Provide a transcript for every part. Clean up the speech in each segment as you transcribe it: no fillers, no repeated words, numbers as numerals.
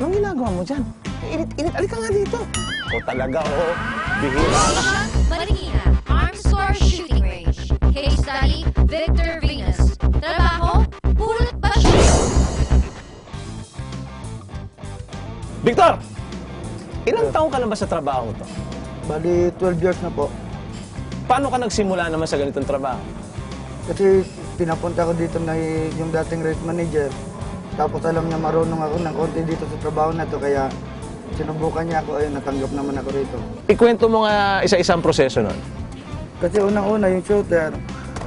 Anong ginagawa mo dyan? Init. Alika nga dito. O talaga, oh. Bihira ka. Marikina, Arms Corps Shooting Range. Case study, Victor Venus. Trabaho, pulot basyo. Victor! Ilang taong ka na ba sa trabaho to? Bali, 12 years na po. Paano ka nagsimula naman sa ganitong trabaho? Kasi pinapunta ko dito na yung dating race manager. Tapos alam niya marunong ako ng konti dito sa trabaho na to. Kaya sinubukan niya ako, ayun, natanggap naman ako rito. Ikwento mo nga isa-isang proseso nun. Kasi unang-una yung shooter,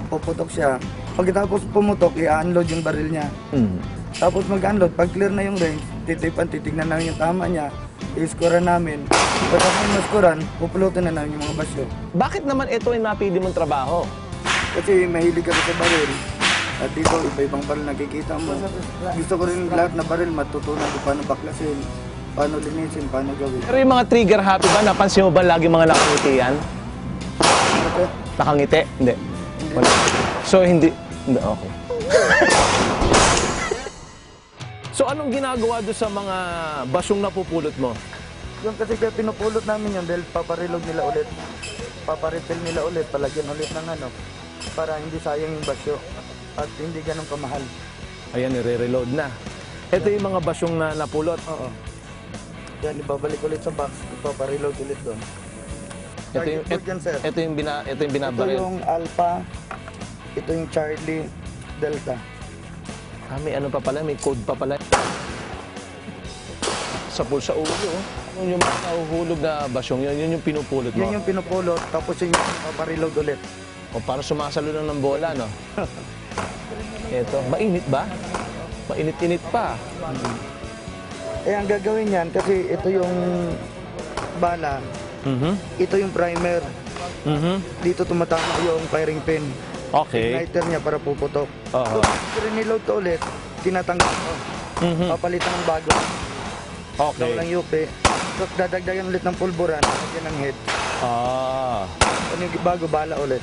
puputok siya. Pagkatapos pumutok, i-unload yung baril niya. Tapos mag-unload, pag clear na yung range, titignan namin yung tama niya, i-scorean namin. Pagkatapos ma-scorean, pupulutin na namin yung mga basyo. Bakit naman ito ay napili mong trabaho? Kasi mahilig ako sa baril. At dito, iba-ibang baril nakikita mo. Gusto ko rin lahat na baril, matutunan ko paano baklasin, paano linisin, paano gawin. Pero yung mga trigger happy ba, napansin mo ba lagi mga nakangiti yan? Okay. Nakangiti? Hindi. Wala. So, hindi. Okay. So, anong ginagawa doon sa mga basyong napupulot mo? Yung kasi kaya pinupulot namin yun dahil paparilog nila ulit. Paparitil nila ulit, palagyan ulit ng ano, para hindi sayang yung basyo at hindi ganun kamahal. Ayan, nire-reload na. Ito yung mga basyong na napulot. Oo. Yan, ibabalik ulit sa box, ipapareload ulit doon. Ito yung, Target yan, sir. ito yung Ito binabaril. yung Alpha, ito yung Charlie, Delta. Ah, may ano pa pala, may code pa pala. Sa ulo, oh. Yung mga nahuhulog na basyong, yun yung pinupulot mo. Yan yung pinupulot, tapos yung ipapareload ulit. O parang sumasalo lang ng bola, no? Ito, mainit ba? Mainit-init pa. Eh, ang gagawin yan, kasi ito yung bala, ito yung primer. Dito tumatama yung firing pin. Okay. Igniter niya para puputok. Oo. So, reload to ulit, tinatanggal ko. Papalitan ng bago. Okay. Walang yupi. So, dadagdagan ulit ng pulburan, lagyan ng head. Ah. Ano yung bago, bala ulit.